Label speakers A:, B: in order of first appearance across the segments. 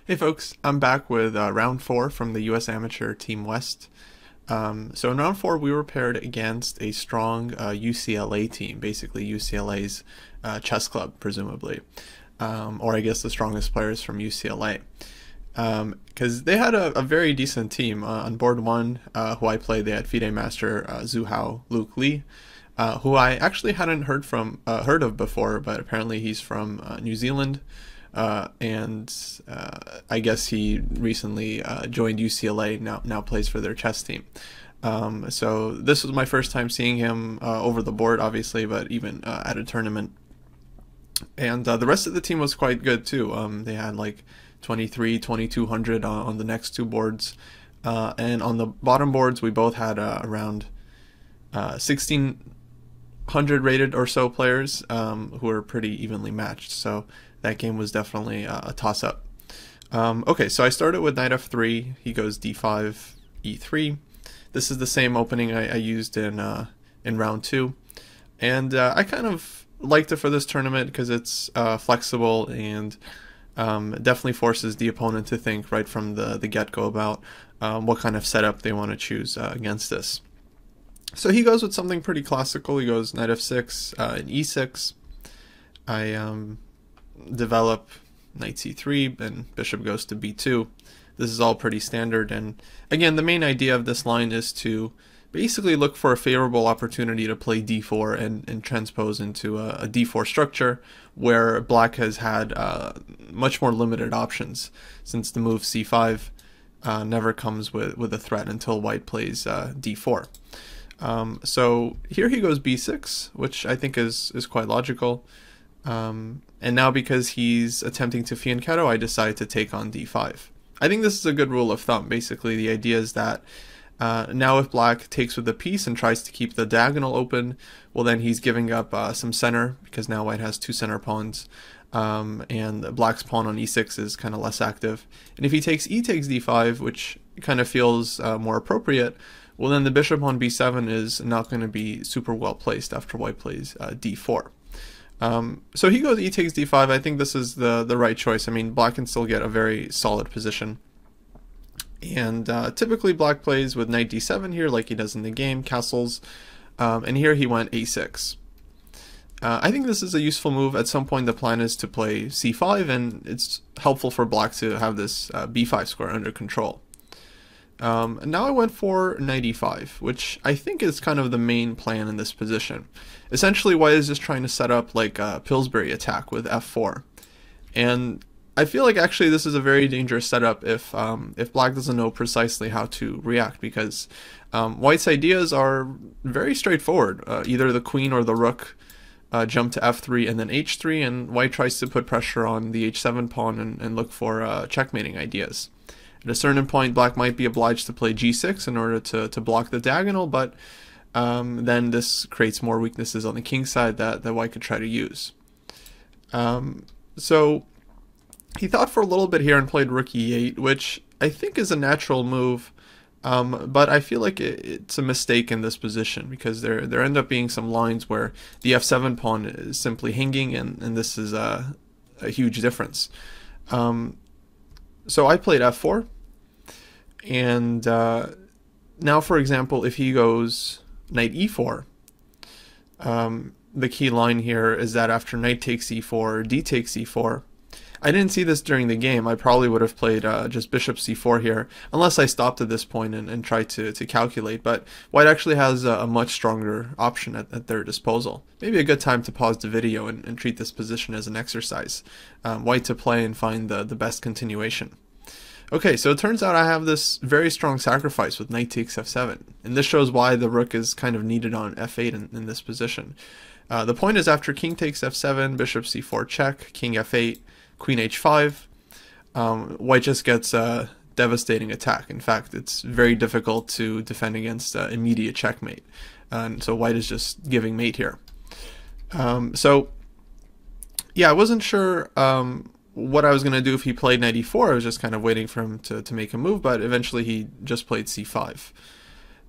A: Hey folks, I'm back with round 4 from the US Amateur Team West. So in round 4 we were paired against a strong UCLA team, basically UCLA's chess club presumably, or I guess the strongest players from UCLA. Because they had a very decent team. On board 1, who I played, they had FIDE Master Zuhao Luke Li, who I actually hadn't heard of before, but apparently he's from New Zealand. And I guess he recently joined UCLA, now plays for their chess team. So this was my first time seeing him over the board, obviously, but even at a tournament. And the rest of the team was quite good too. They had like 23, 2200 on the next two boards. And on the bottom boards, we both had around 1600 rated or so players who were pretty evenly matched. So that game was definitely a toss-up. Okay, so I started with knight f3. He goes d5, e3. This is the same opening I used in round 2, and I kind of liked it for this tournament because it's flexible and definitely forces the opponent to think right from the get-go about what kind of setup they want to choose against this. So he goes with something pretty classical. He goes knight f6 and e6. I develop knight c3 and bishop goes to b2. This is all pretty standard, and again, the main idea of this line is to basically look for a favorable opportunity to play d4 and transpose into a d4 structure where black has had much more limited options, since the move c5 never comes with a threat until white plays d4. So here he goes b6, which I think is quite logical. And now because he's attempting to fianchetto, I decide to take on d5. I think this is a good rule of thumb. Basically, the idea is that now if black takes with the piece and tries to keep the diagonal open, well then he's giving up some center, because now white has two center pawns, and black's pawn on e6 is kind of less active. And if he takes e takes d5, which kind of feels more appropriate, well then the bishop on b7 is not going to be super well placed after white plays d4. So he goes e takes d5. I think this is the right choice. I mean, black can still get a very solid position. And typically black plays with knight d7 here, like he does in the game, castles. And here he went a6. I think this is a useful move. At some point the plan is to play c5, and it's helpful for black to have this b5 square under control. And now I went for knight e5, which I think is kind of the main plan in this position. Essentially, white is just trying to set up like a Pillsbury attack with f4. And I feel like actually this is a very dangerous setup if black doesn't know precisely how to react, because white's ideas are very straightforward. Either the queen or the rook jump to f3 and then h3, and white tries to put pressure on the h7 pawn and look for checkmating ideas. At a certain point, black might be obliged to play g6 in order to block the diagonal, but then this creates more weaknesses on the king side that white could try to use. So he thought for a little bit here and played rook e8, which I think is a natural move, but I feel like it's a mistake in this position, because there end up being some lines where the f7 pawn is simply hanging, and this is a huge difference. So I played f4, and now, for example, if he goes knight e4, the key line here is that after knight takes e4, d takes e4. I didn't see this during the game. I probably would have played just bishop c4 here, unless I stopped at this point and tried to calculate, but white actually has a much stronger option at their disposal. Maybe a good time to pause the video and treat this position as an exercise. White to play and find the best continuation. Okay, so it turns out I have this very strong sacrifice with knight takes f7, and this shows why the rook is kind of needed on f8 in this position. The point is, after king takes f7, bishop c4 check, king f8, queen h5, white just gets a devastating attack. In fact, it's very difficult to defend against immediate checkmate, and so white is just giving mate here. So yeah, I wasn't sure what I was going to do if he played knight e4. I was just kind of waiting for him to make a move, but eventually he just played c5.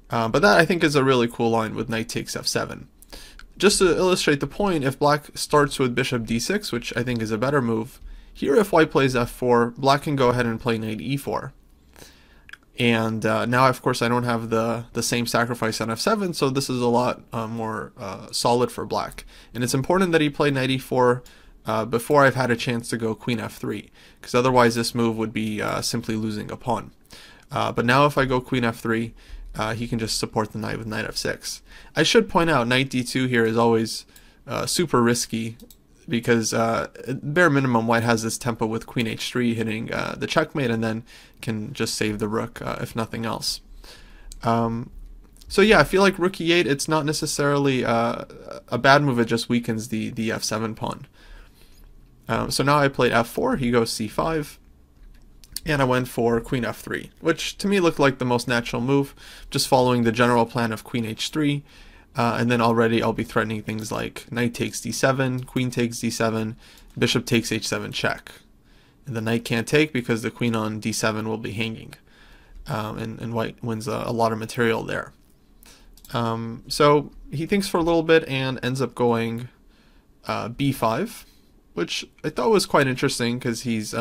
A: But that, I think, is a really cool line with knight takes f7. Just to illustrate the point, if black starts with bishop d6, which I think is a better move, here if white plays f4, black can go ahead and play knight e4. And now, of course, I don't have the same sacrifice on f7, so this is a lot more solid for black. And it's important that he play knight e4 before I've had a chance to go queen f3, because otherwise this move would be simply losing a pawn. But now if I go queen f3, he can just support the knight with knight f6. I should point out knight d2 here is always super risky, because bare minimum white has this tempo with queen h3 hitting the checkmate, and then can just save the rook if nothing else. So yeah, I feel like rook e8, it's not necessarily a bad move, it just weakens the f7 pawn. So now I played f4, he goes c5, and I went for queen f3, which to me looked like the most natural move, just following the general plan of queen h3. And then already I'll be threatening things like knight takes d7, queen takes d7, bishop takes h7 check. And the knight can't take because the queen on d7 will be hanging. And white wins a lot of material there. So he thinks for a little bit and ends up going b5, which I thought was quite interesting because he's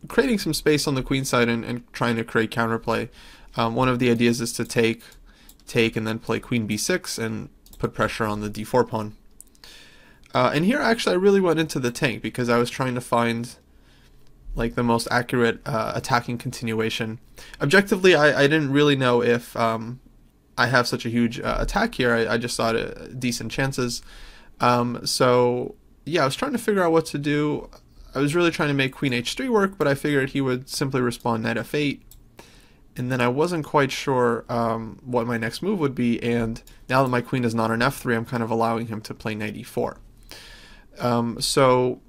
A: creating some space on the queen side and trying to create counterplay. One of the ideas is to take, and then play queen b6 and put pressure on the d4 pawn. And here actually I really went into the tank because I was trying to find like the most accurate attacking continuation. Objectively, I didn't really know if I have such a huge attack here. I just thought decent chances. So yeah, I was trying to figure out what to do. I was really trying to make queen h3 work, but I figured he would simply respond knight f8. And then I wasn't quite sure what my next move would be, and now that my queen is not on f3, I'm kind of allowing him to play knight e4. So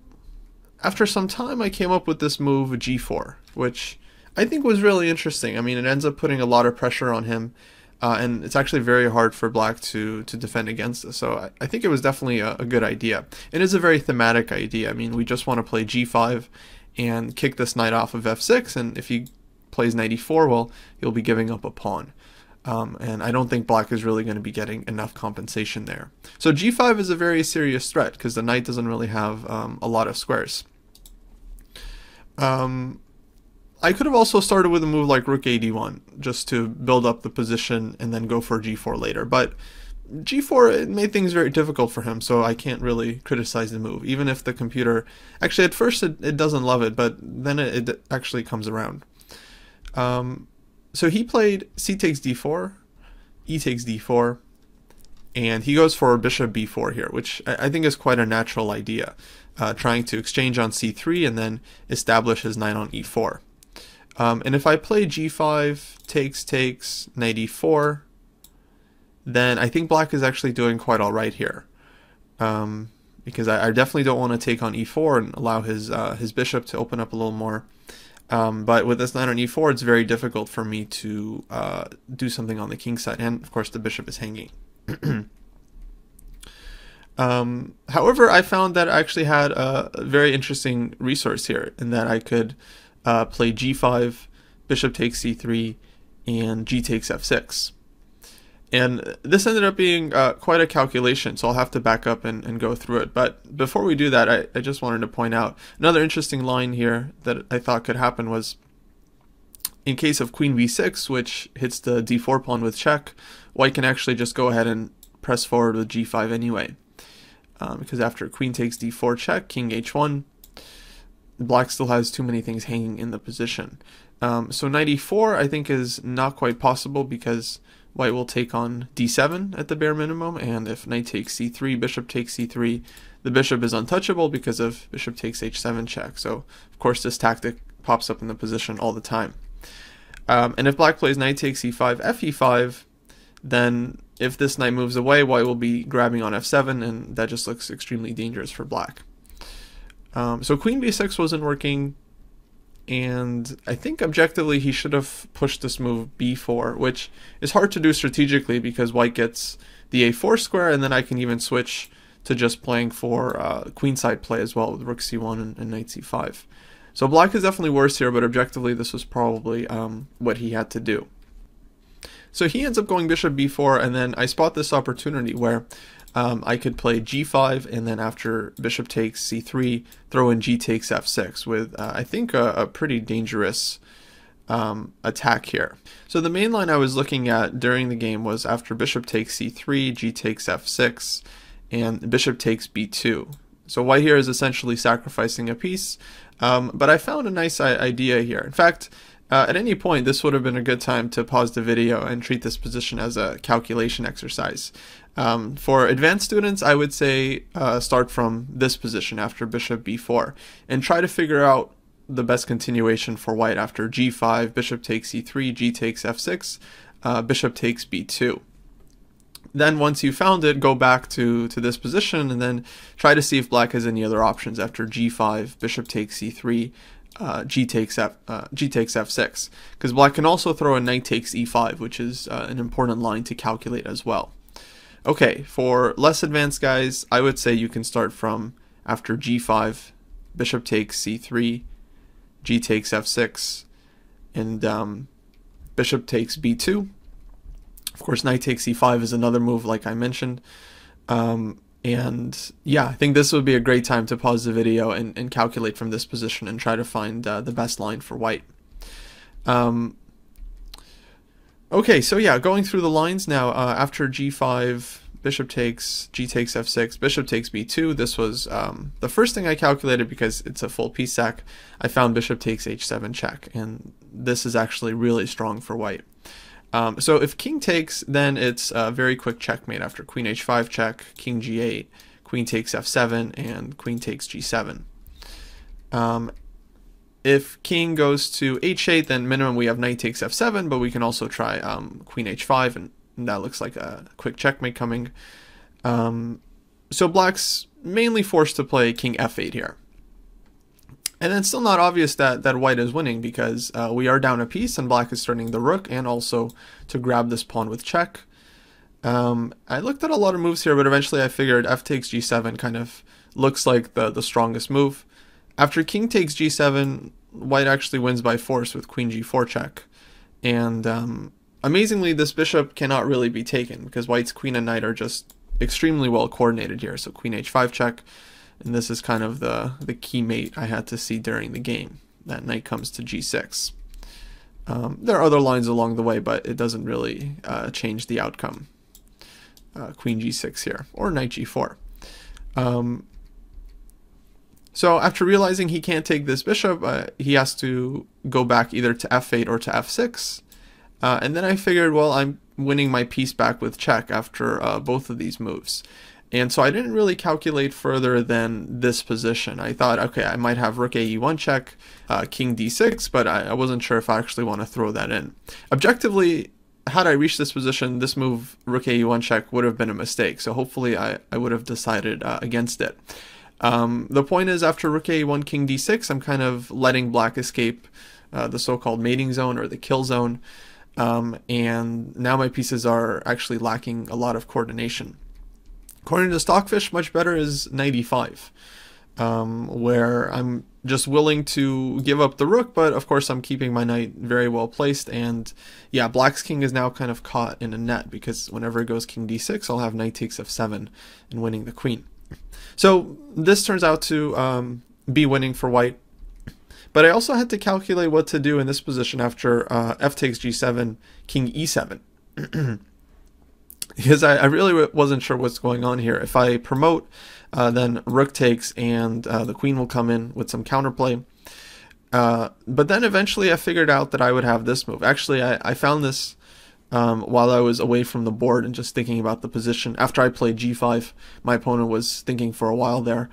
A: after some time, I came up with this move g4, which I think was really interesting. I mean, it ends up putting a lot of pressure on him, and it's actually very hard for black to defend against this. So I think it was definitely a good idea. It is a very thematic idea. I mean, we just want to play g5 and kick this knight off of f6, and if he plays knight e4, well, he'll be giving up a pawn. And I don't think black is really going to be getting enough compensation there. So g5 is a very serious threat because the knight doesn't really have a lot of squares. I could have also started with a move like rook a1 just to build up the position and then go for g4 later, but g4, it made things very difficult for him, so I can't really criticize the move, even if the computer, actually at first it doesn't love it, but then it actually comes around. So he played c takes d4, e takes d4, and he goes for bishop b4 here, which I think is quite a natural idea, trying to exchange on c3 and then establish his knight on e4. And if I play g5, takes, knight e4, then I think black is actually doing quite alright here. Because I definitely don't want to take on e4 and allow his bishop to open up a little more. But with this knight on e4, it's very difficult for me to do something on the king side, and of course the bishop is hanging. However, I found that I actually had a very interesting resource here, in that I could play g5, bishop takes c3, and g takes f6. And this ended up being quite a calculation, so I'll have to back up and go through it. But before we do that, I just wanted to point out another interesting line here that I thought could happen was, in case of queen b6, which hits the d4 pawn with check, white can actually just go ahead and press forward with g5 anyway. Because after queen takes d4 check, king h1, black still has too many things hanging in the position. So knight e4 I think is not quite possible, because white will take on d7 at the bare minimum, and if knight takes c3, bishop takes c3, the bishop is untouchable because of bishop takes h7 check. So of course this tactic pops up in the position all the time. And if black plays knight takes e5, fe5, then if this knight moves away, white will be grabbing on f7, and that just looks extremely dangerous for black. So queen b6 wasn't working, and I think objectively he should have pushed this move b4, which is hard to do strategically because white gets the a4 square, and then I can even switch to just playing for queenside play as well with rook c1 and knight c5. So black is definitely worse here, but objectively this was probably what he had to do. So he ends up going bishop b4, and then I spot this opportunity where I could play g5, and then after bishop takes c3, throw in g takes f6 with, I think, a pretty dangerous attack here. So the main line I was looking at during the game was after bishop takes c3, g takes f6, and bishop takes b2. So white here is essentially sacrificing a piece, but I found a nice idea here. In fact, at any point, this would have been a good time to pause the video and treat this position as a calculation exercise. For advanced students, I would say start from this position after bishop b4 and try to figure out the best continuation for white after g5, bishop takes c3, g takes f6, bishop takes b2. Then once you found it, go back to this position and then try to see if black has any other options after g5, bishop takes c3, g takes f6, because black can also throw a knight takes e5, which is an important line to calculate as well. Okay, for less advanced guys, I would say you can start from after g5, bishop takes c3, g takes f6, and bishop takes b2. Of course, knight takes e5 is another move like I mentioned. And yeah, I think this would be a great time to pause the video and calculate from this position and try to find the best line for white. Okay, so yeah, going through the lines now, after g5, bishop takes, g takes f6, bishop takes b2. This was the first thing I calculated because it's a full piece sack. I found bishop takes h7 check, and this is actually really strong for white. So if king takes, then it's a very quick checkmate after queen h5 check, king g8, queen takes f7, and queen takes g7. If king goes to h8, then minimum we have knight takes f7, but we can also try queen h5, and that looks like a quick checkmate coming. So black's mainly forced to play king f8 here. And it's still not obvious that white is winning because we are down a piece and black is starting the rook and also to grab this pawn with check. I looked at a lot of moves here, but eventually I figured f takes g7 kind of looks like the strongest move. After king takes g7, white actually wins by force with queen g4 check. And amazingly, this bishop cannot really be taken because white's queen and knight are just extremely well coordinated here. So queen h5 check. And this is kind of the key mate I had to see during the game. That knight comes to g6. There are other lines along the way, but it doesn't really change the outcome. Queen g6 here, or knight g4. So after realizing he can't take this bishop, he has to go back either to f8 or to f6. And then I figured, well, I'm winning my piece back with check after both of these moves. And so I didn't really calculate further than this position. I thought, okay, I might have rook a e1 check, king d6, but I wasn't sure if I actually want to throw that in. Objectively, had I reached this position, this move, rook a e1 check, would have been a mistake. So hopefully I would have decided against it. The point is, after rook a1, king d6, I'm kind of letting black escape the so-called mating zone or the kill zone. And now my pieces are actually lacking a lot of coordination. According to Stockfish, much better is knight e5, where I'm just willing to give up the rook, but of course I'm keeping my knight very well placed. And yeah, black's king is now kind of caught in a net because whenever it goes king d6, I'll have knight takes f7 and winning the queen. So this turns out to be winning for white. But I also had to calculate what to do in this position after f takes g7, king e7. Because I really wasn't sure what's going on here. If I promote, then rook takes and the queen will come in with some counterplay. But then eventually I figured out that I would have this move. Actually, I found this while I was away from the board and just thinking about the position. After I played g5, my opponent was thinking for a while there.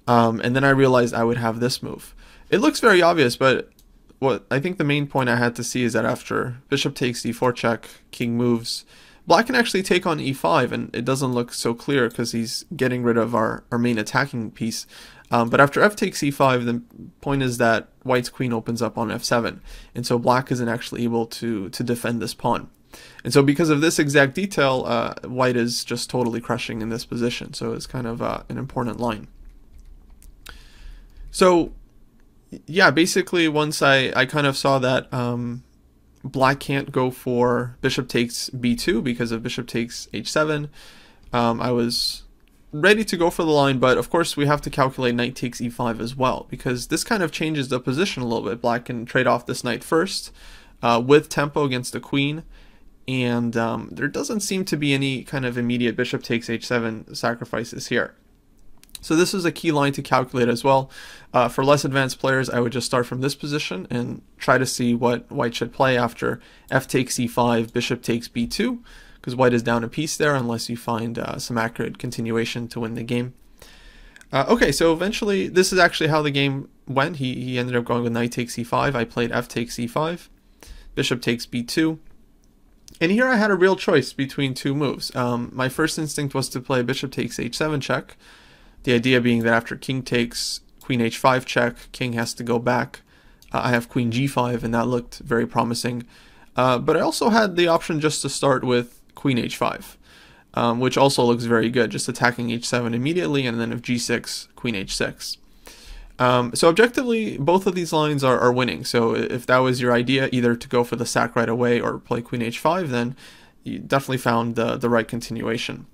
A: And then I realized I would have this move. It looks very obvious, but what I think the main point I had to see is that after bishop takes d4 check, king moves, black can actually take on e5, and it doesn't look so clear because he's getting rid of our main attacking piece. But after f takes e5, the point is that white's queen opens up on f7, and so black isn't actually able to defend this pawn. And so because of this exact detail, white is just totally crushing in this position, so it's kind of an important line. So yeah, basically once I kind of saw that black can't go for bishop takes b2 because of bishop takes h7, I was ready to go for the line, but of course we have to calculate knight takes e5 as well, because this kind of changes the position a little bit. Black can trade off this knight first with tempo against the queen, and there doesn't seem to be any kind of immediate bishop takes h7 sacrifices here. So this is a key line to calculate as well. For less advanced players, I would just start from this position and try to see what white should play after f takes e5, bishop takes b2, because white is down a piece there unless you find some accurate continuation to win the game. Okay, so eventually, this is actually how the game went. He ended up going with knight takes e5. I played f takes e5, bishop takes b2. And here I had a real choice between two moves. My first instinct was to play bishop takes h7 check. The idea being that after king takes, queen h5 check, king has to go back. I have queen g5, and that looked very promising. But I also had the option just to start with queen h5, which also looks very good, just attacking h7 immediately, and then if g6, queen h6. So objectively, both of these lines are winning. So if that was your idea, either to go for the sack right away or play queen h5, then you definitely found the right continuation.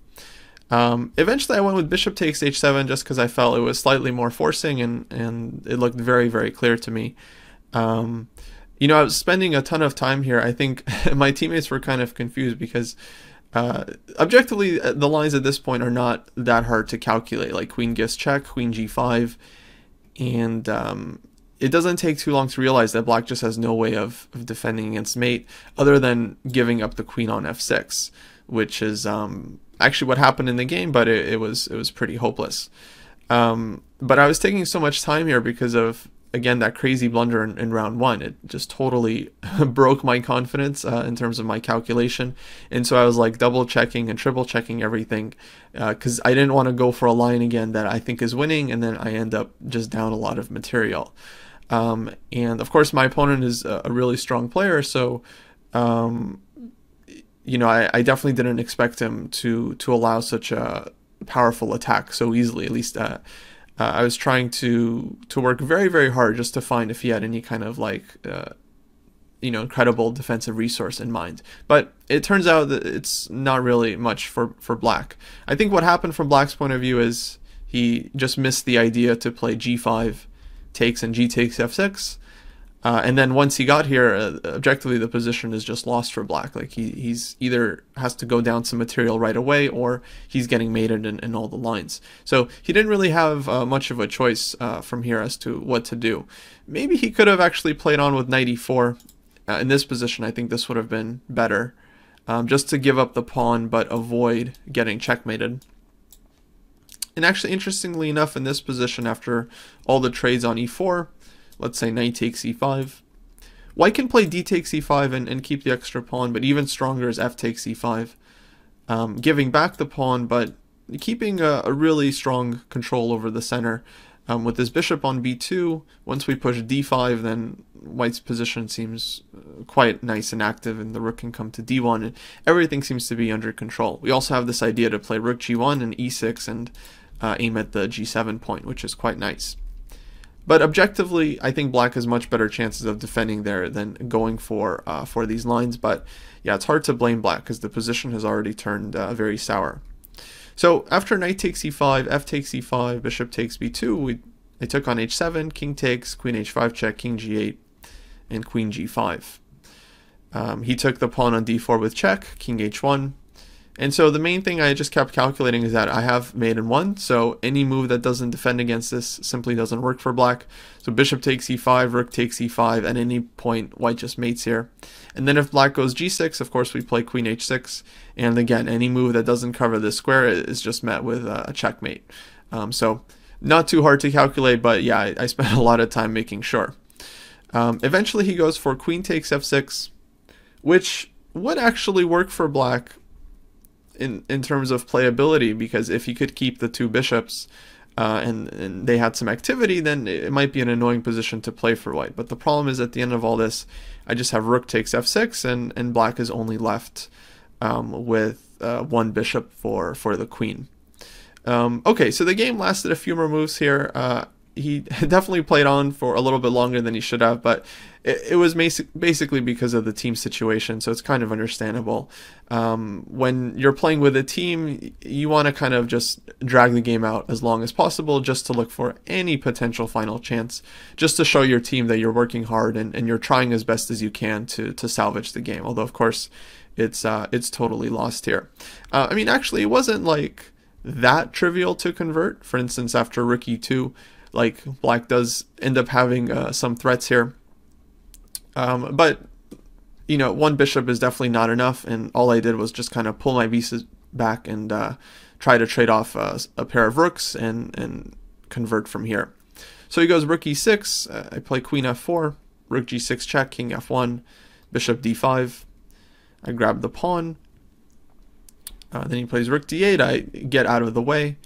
A: Eventually I went with bishop takes h7 just because I felt it was slightly more forcing, and it looked very, very clear to me. You know, I was spending a ton of time here. I think my teammates were kind of confused because objectively the lines at this point are not that hard to calculate, like queen gives check, queen g5, and it doesn't take too long to realize that black just has no way of defending against mate other than giving up the queen on f6, which is actually what happened in the game, but it was pretty hopeless. But I was taking so much time here because of, again, that crazy blunder in round one. It just totally broke my confidence in terms of my calculation, and so I was like double checking and triple checking everything because I didn't want to go for a line again that I think is winning, and then I end up just down a lot of material. And of course my opponent is a really strong player, so you know, I definitely didn't expect him to allow such a powerful attack so easily. At least I was trying to work very, very hard just to find if he had any kind of like you know, incredible defensive resource in mind. But it turns out that it's not really much for black. I think what happened from black's point of view is he just missed the idea to play g5 takes and g takes f6. And then once he got here, objectively the position is just lost for black. Like he's either has to go down some material right away, or he's getting mated in all the lines. So he didn't really have much of a choice from here as to what to do. Maybe he could have actually played on with knight e4. In this position, I think this would have been better, just to give up the pawn but avoid getting checkmated. And actually, interestingly enough, in this position, after all the trades on e4, let's say knight takes e5. White can play d takes e5 and keep the extra pawn, but even stronger is f takes e5. Giving back the pawn, but keeping a really strong control over the center. With this bishop on b2, once we push d5, then white's position seems quite nice and active, and the rook can come to d1, and everything seems to be under control. We also have this idea to play rook g1 and e6 and aim at the g7 point, which is quite nice. But objectively, I think black has much better chances of defending there than going for these lines. But yeah, it's hard to blame black because the position has already turned very sour. So after knight takes e5, f takes e5, bishop takes b2, I took on h7, king takes, queen h5 check, king g8, and queen g5. He took the pawn on d4 with check, king h1. And so the main thing I just kept calculating is that I have mate in 1, so any move that doesn't defend against this simply doesn't work for black. So bishop takes e5, rook takes e5, at any point white just mates here. And then if black goes g6, of course we play queen h6, and again, any move that doesn't cover this square is just met with a checkmate. So not too hard to calculate, but yeah, I spent a lot of time making sure. Eventually he goes for queen takes f6, which would actually work for black in terms of playability, because if he could keep the two bishops and they had some activity, then it might be an annoying position to play for white. But the problem is, at the end of all this, I just have rook takes f6, and black is only left with one bishop for the queen. Okay, so the game lasted a few more moves here. he definitely played on for a little bit longer than he should have, but it was basically because of the team situation, so it's kind of understandable. When you're playing with a team, you want to kind of just drag the game out as long as possible just to look for any potential final chance, just to show your team that you're working hard and you're trying as best as you can to salvage the game, although of course it's totally lost here. I mean, actually, it wasn't like that trivial to convert. For instance, after rook e2, like black does end up having some threats here, but you know, one bishop is definitely not enough, and all I did was just kind of pull my pieces back and try to trade off a pair of rooks and convert from here. So he goes rook e6, I play queen f4, rook g6 check, king f1, bishop d5, I grab the pawn. Then he plays rook d8, I get out of the way,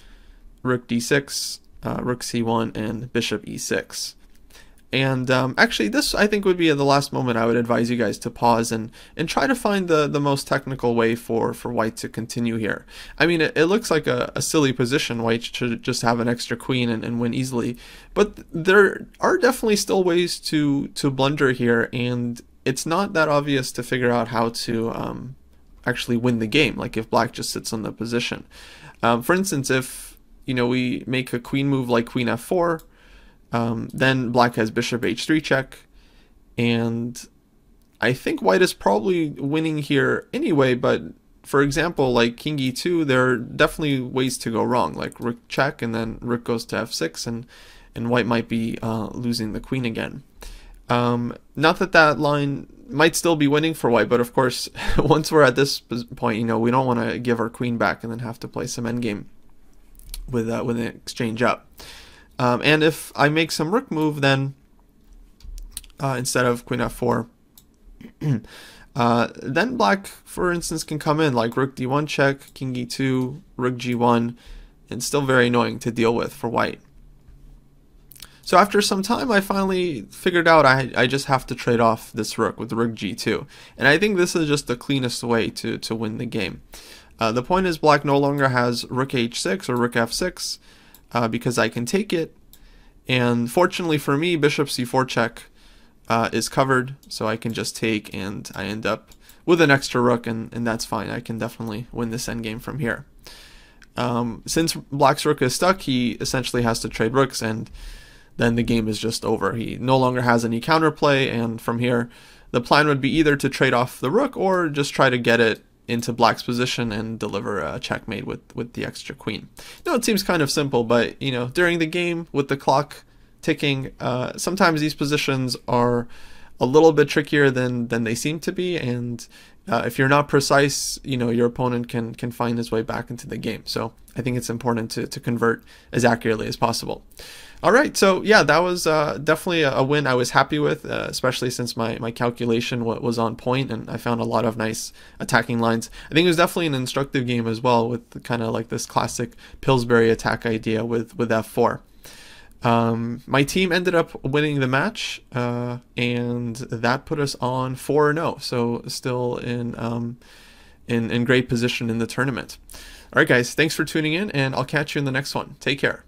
A: rook d6, rook c1, and bishop e6. And actually, this I think would be the last moment I would advise you guys to pause and try to find the most technical way for white to continue here. I mean, it looks like a silly position. White should just have an extra queen and win easily, but there are definitely still ways to blunder here, and it's not that obvious to figure out how to actually win the game, like if black just sits on the position. For instance, if you know we make a queen move like queen f4, then black has bishop h3 check, and I think white is probably winning here anyway, but for example, like king e2, there are definitely ways to go wrong, like rook check and then rook goes to f6, and white might be losing the queen again. Not that that line might still be winning for white, but of course, once we're at this point, you know, we don't want to give our queen back and then have to play some endgame with an exchange up. And if I make some rook move, then instead of queen f4, then black, for instance, can come in like rook d1 check, king e2, rook g1, and still very annoying to deal with for white. So after some time, I finally figured out I just have to trade off this rook with rook g2. And I think this is just the cleanest way to win the game. The point is black no longer has rook h6 or rook f6 because I can take it. And fortunately for me, bishop c4 check is covered, so I can just take and I end up with an extra rook, and that's fine. I can definitely win this endgame from here. Since black's rook is stuck, he essentially has to trade rooks, and then the game is just over. He no longer has any counterplay, and from here the plan would be either to trade off the rook or just try to get it into black's position and deliver a checkmate with the extra queen. Now it seems kind of simple, but you know, during the game with the clock ticking, sometimes these positions are a little bit trickier than they seem to be, and if you're not precise, you know, your opponent can find his way back into the game. So I think it's important to convert as accurately as possible. All right, so yeah, that was definitely a win I was happy with, especially since my calculation was on point and I found a lot of nice attacking lines. I think it was definitely an instructive game as well, with kind of like this classic Pillsbury attack idea with f4. My team ended up winning the match, and that put us on 4-0, so still in great position in the tournament. All right, guys, thanks for tuning in, and I'll catch you in the next one. Take care.